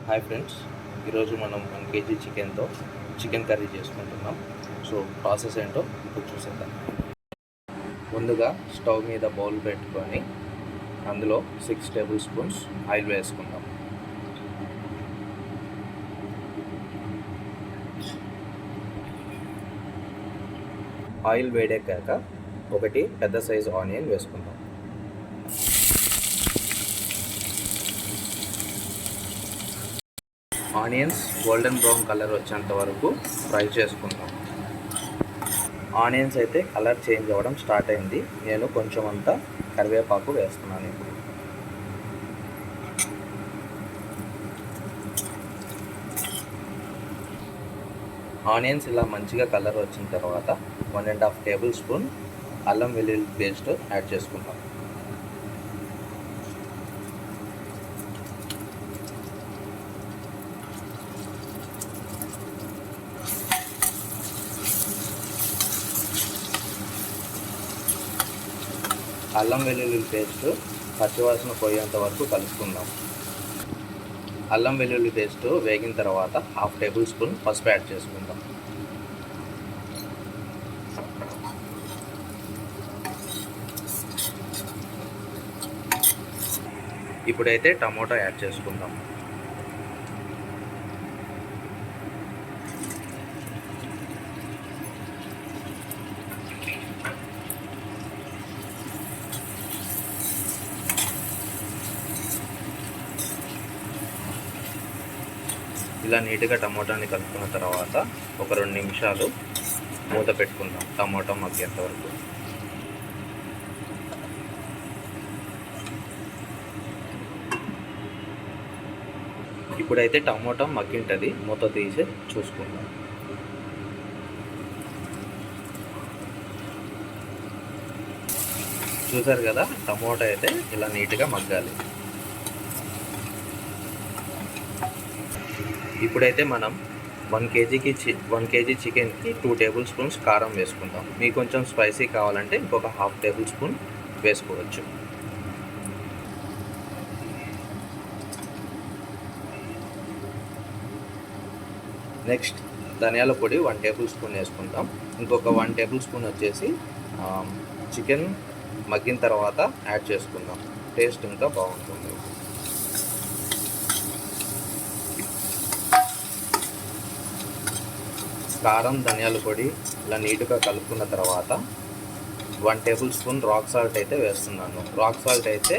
Hi friends, ఈరోజు మనం 1 kg చికెన్తో చికెన్ కర్రీ చేసుకుంటున్నాం. సో ప్రాసెస్ ఏంటో ఇప్పుడు చూసేద్దాం. ముందుగా స్టవ్ మీద బౌల్ పెట్టుకొని అందులో 6 టేబుల్ స్పూన్స్ ఆయిల్ వేసుకుందాం. ఆయిల్ వేడెక్కాక ఒకటి పెద్ద సైజు ఆనియన్ వేసుకుందాం. ఆనియన్స్ గోల్డెన్ బ్రౌన్ కలర్ వచ్చేంత వరకు ఫ్రై చేసుకుందాం. ఆనియన్స్ అయితే కలర్ చేంజ్ అవ్వడం స్టార్ట్ అయింది. నేను కొంచెం అంతా కరివేపాకు వేస్తున్నాను. ఇప్పుడు ఆనియన్స్ ఇలా మంచిగా కలర్ వచ్చిన తర్వాత 1.5 టేబుల్ స్పూన్ అల్లం వెల్లుల్లి పేస్ట్ యాడ్ చేసుకుంటాం. అల్లం వెల్లుల్లి పేస్ట్ పచ్చివాసన పోయేంత వరకు కలుపుకుందాం. అల్లం వెల్లుల్లి పేస్ట్ వేగిన తర్వాత 1/2 టేబుల్ స్పూన్ పసుపు యాడ్ చేసుకుందాం. ఇప్పుడైతే టమోటా యాడ్ చేసుకుందాం. ఇలా నీట్గా టమోటాని కలుపుకున్న తర్వాత ఒక 2 నిమిషాలు మూత పెట్టుకుందాం టమోటా మగ్గేంత వరకు. ఇప్పుడైతే టమోటా మగ్గింటది, మూత తీసి చూసుకుందాం. చూసారు కదా, టమోటా అయితే ఇలా నీట్గా మగ్గాలి. ఇప్పుడైతే మనం 1 kg చికెన్కి 2 టేబుల్ స్పూన్స్ కారం వేసుకుందాం. మీకు కొంచెం స్పైసీ కావాలంటే ఇంకొక 1/2 టేబుల్ స్పూన్ వేసుకోవచ్చు. నెక్స్ట్ ధనియాల పొడి 1 టేబుల్ స్పూన్ వేసుకుందాం. ఇంకొక 1 టేబుల్ స్పూన్ వచ్చేసి చికెన్ మగ్గిన తర్వాత యాడ్ చేసుకుందాం. టేస్ట్ ఇంకా బాగుంటుంది. కారం ధనియాల పొడి ఇలా నీట్గా కలుపుకున్న తర్వాత 1 టేబుల్ స్పూన్ రాక్ సాల్ట్ అయితే వేస్తున్నాను. రాక్ సాల్ట్ అయితే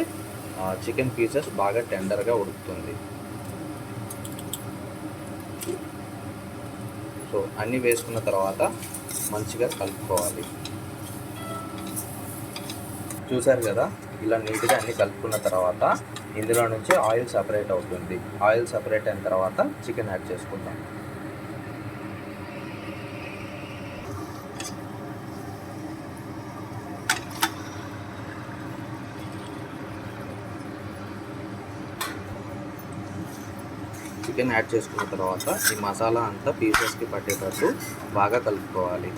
చికెన్ పీసెస్ బాగా టెండర్గా ఉడుకుతుంది. సో అన్నీ వేసుకున్న తర్వాత మంచిగా కలుపుకోవాలి. చూసారు కదా, ఇలా నీట్గా అన్నీ కలుపుకున్న తర్వాత ఇందులో నుంచి ఆయిల్ సపరేట్ అవుతుంది. ఆయిల్ సపరేట్ అయిన తర్వాత చికెన్ యాడ్ చేసుకుందాం. చికెన్ యాడ్ చేసుకున్న తర్వాత ఈ మసాలా అంతా పీసెస్కి పట్టేటట్టు బాగా కలుపుకోవాలి.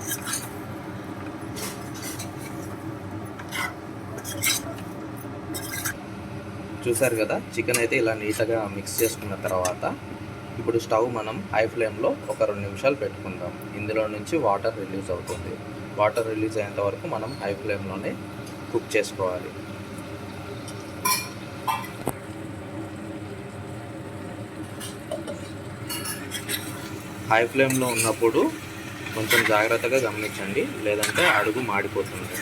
చూసారు కదా, చికెన్ అయితే ఇలా నీట్గా మిక్స్ చేసుకున్న తర్వాత ఇప్పుడు స్టవ్ మనం హై ఫ్లేమ్లో ఒక 2 నిమిషాలు పెట్టుకుందాం. ఇందులో నుంచి వాటర్ రిలీజ్ అవుతుంది. వాటర్ రిలీజ్ అయ్యేంత వరకు మనం హై ఫ్లేమ్లోనే కుక్ చేసుకోవాలి. హై ఫ్లేమ్లో ఉన్నప్పుడు కొంచెం జాగ్రత్తగా గమనించండి, లేదంటే అడుగు మాడిపోతుంది.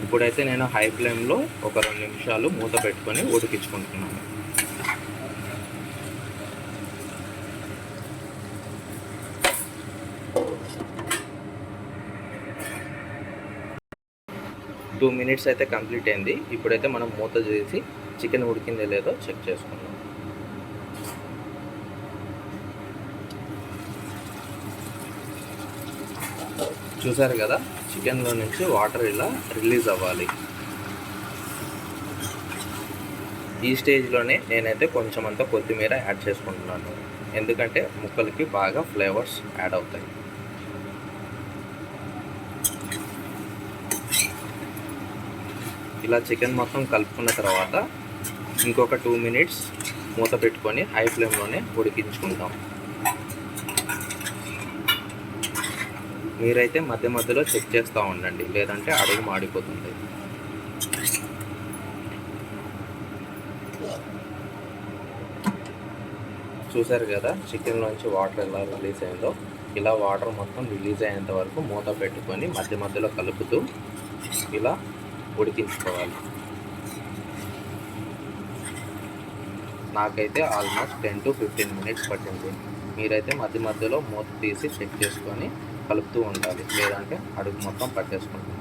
ఇప్పుడైతే నేను హై ఫ్లేమ్లో ఒక 2 నిమిషాలు మూత పెట్టుకొని ఉడికించుకుంటున్నాను. టూ మినిట్స్ అయితే కంప్లీట్ అయింది. ఇప్పుడైతే మనం మూత చేసి చికెన్ ఉడికిందో లేదో చెక్ చేసుకుందాం. చూసారు కదా, చికెన్లో నుంచి వాటర్ ఇలా రిలీజ్ అవ్వాలి. ఈ స్టేజ్లోనే నేనైతే కొంచెం అంతా కొత్తిమీర యాడ్ చేసుకుంటున్నాను, ఎందుకంటే ముక్కలకి బాగా ఫ్లేవర్స్ యాడ్ అవుతాయి. ఇలా చికెన్ మొత్తం కలుపుకున్న తర్వాత ఇంకొక 2 మినిట్స్ మూత పెట్టుకొని హై ఫ్లేమ్లోనే ఉడికించుకుంటాం. మీరైతే మధ్య మధ్యలో చెక్ చేస్తూ ఉండండి, లేదంటే అడుగు మాడిపోతుంది. చూసారు కదా చికెన్లోంచి వాటర్ ఎలా రిలీజ్ అయిందో. ఇలా వాటర్ మొత్తం రిలీజ్ అయ్యేంత వరకు మూత పెట్టుకొని మధ్య మధ్యలో కలుపుతూ ఇలా ఉడికించుకోవాలి. నాకైతే ఆల్మోస్ట్ 10 to 15 మినిట్స్ పట్టింది. మీరైతే మధ్య మధ్యలో మూత తీసి చెక్ చేసుకొని కలుపుతూ ఉండాలి, లేదంటే అడుగు మొత్తం పట్టేసుకుంటుంది.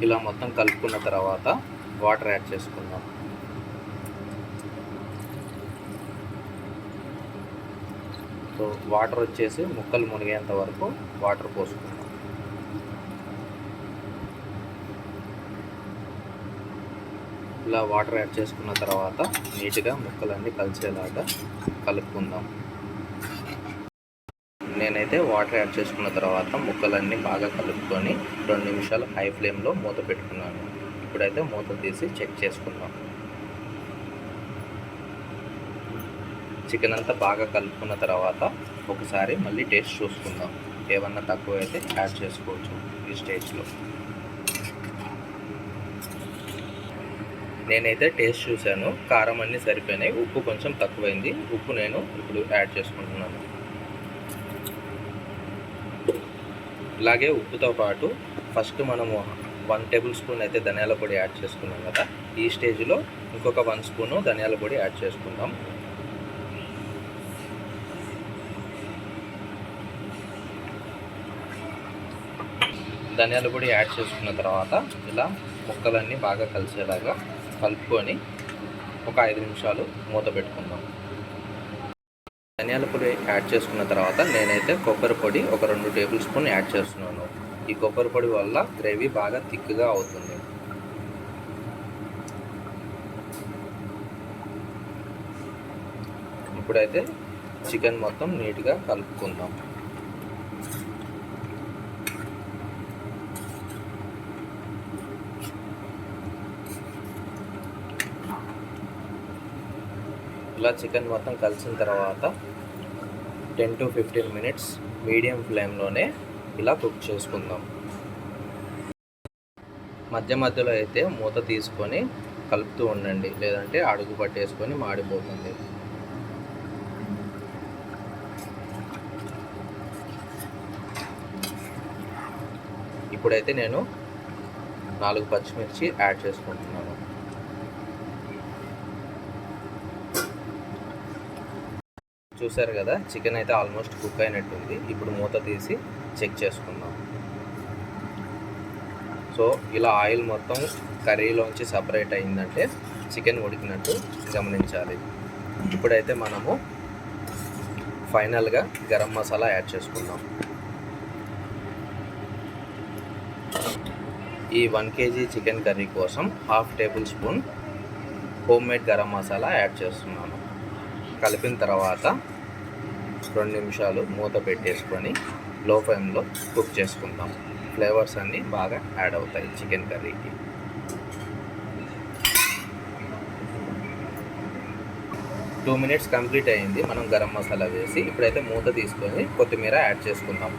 ఇలా మొత్తం కలుపుకున్న తర్వాత వాటర్ యాడ్ చేసుకుందాం. సో వాటర్ వచ్చేసి ముక్కలు మునిగేంత వరకు వాటర్ పోసుకుందాం. ఇలా వాటర్ యాడ్ చేసుకున్న తర్వాత నీట్గా ముక్కలన్నీ కలిసేలాగా కలుపుకుందాం. నేనైతే వాటర్ యాడ్ చేసుకున్న తర్వాత ముక్కలన్నీ బాగా కలుపుకొని 2 నిమిషాలు హై ఫ్లేమ్లో మూత పెట్టుకున్నాను. ఇప్పుడైతే మూత తీసి చెక్ చేసుకుందాం. చికెన్ అంతా బాగా కలుపుకున్న తర్వాత ఒకసారి మళ్ళీ టేస్ట్ చూసుకుందాం. ఏమన్నా తక్కువ అయితే యాడ్ చేసుకోవచ్చు ఈ స్టేజ్లో. నేనైతే టేస్ట్ చూశాను, కారం అన్నీ సరిపోయినాయి, ఉప్పు కొంచెం తక్కువైంది. ఉప్పు నేను ఇప్పుడు యాడ్ చేసుకుంటున్నాను. ఇలాగే ఉప్పుతో పాటు ఫస్ట్ మనము 1 టేబుల్ స్పూన్ అయితే ధనియాల పొడి యాడ్ చేసుకున్నాం కదా, ఈ స్టేజ్లో ఇంకొక 1 స్పూను ధనియాల పొడి యాడ్ చేసుకుందాం. ధనియాల పొడి యాడ్ చేసుకున్న తర్వాత ఇలా ముక్కలన్నీ బాగా కలిసేలాగా కలుపుకొని ఒక 5 నిమిషాలు మూత పెట్టుకుందాం. ధనియాల పొడి యాడ్ చేసుకున్న తర్వాత నేనైతే కొబ్బరి పొడి ఒక 2 టేబుల్ స్పూన్ యాడ్ చేస్తున్నాను. ఈ కొబ్బరి పొడి వల్ల గ్రేవీ బాగా థిక్గా అవుతుంది. ఇప్పుడైతే చికెన్ మొత్తం నీట్గా కలుపుకుందాం. ఇలా చికెన్ మొత్తం కలిసిన తర్వాత 10 to 15 మినిట్స్ మీడియం ఫ్లేమ్లోనే ఇలా కుక్ చేసుకుందాం. మధ్య మధ్యలో అయితే మూత తీసుకొని కలుపుతూ ఉండండి, లేదంటే అడుగు పట్టేసుకొని మాడిపోతుంది. ఇప్పుడైతే నేను 4 పచ్చిమిర్చి యాడ్ చేసుకుంటున్నాను. చూసారు కదా చికెన్ అయితే ఆల్మోస్ట్ కుక్ అయినట్టుంది. ఇప్పుడు మూత తీసి చెక్ చేసుకుందాం. సో ఇలా ఆయిల్ మొత్తం కర్రీలోంచి సపరేట్ అయిందంటే చికెన్ ఉడికినట్టు గమనించాలి. ఇప్పుడైతే మనము ఫైనల్గా గరం మసాలా యాడ్ చేసుకుందాం. ఈ 1 kg చికెన్ కర్రీ కోసం 1/2 table spoon homemade garam masala add చేస్తున్నాను. కలిపిన తర్వాత 2 నిమిషాలు మూత పెట్టేసుకొని లో ఫ్లేమ్లో కుక్ చేసుకుందాం. ఫ్లేవర్స్ అన్నీ బాగా యాడ్ అవుతాయి చికెన్ కర్రీకి. టూ మినిట్స్ కంప్లీట్ అయింది మనం గరం మసాలా వేసి. ఇప్పుడైతే మూత తీసుకొని కొత్తిమీర యాడ్ చేసుకుందాం.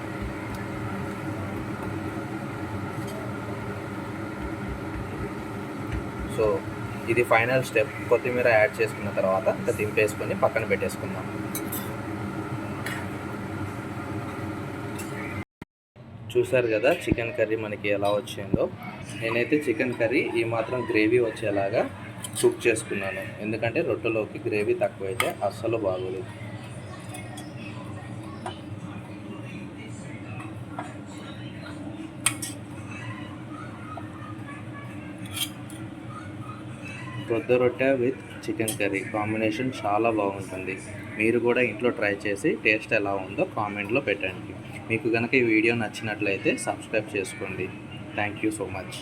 సో ఇది ఫైనల్ స్టెప్. కొత్తిమీర యాడ్ చేసుకున్న తర్వాత ఇంకా దింపేసుకొని పక్కన పెట్టేసుకుందాం. చూసారు కదా చికెన్ కర్రీ మనకి ఎలా వచ్చిందో. నేనైతే చికెన్ కర్రీ ఈ మాత్రం గ్రేవీ వచ్చేలాగా కుక్ చేసుకున్నాను, ఎందుకంటే రొట్టెలోకి గ్రేవీ తక్కువైతే అస్సలు బాగోలేదు. రొద్ద రొట్టె విత్ చికెన్ కర్రీ కాంబినేషన్ చాలా బాగుంటుంది. మీరు కూడా ఇంట్లో ట్రై చేసి టేస్ట్ ఎలా ఉందో కామెంట్లో పెట్టండి. మీకు కనుక ఈ వీడియో నచ్చినట్లయితే సబ్స్క్రైబ్ చేసుకోండి. Thank you so much.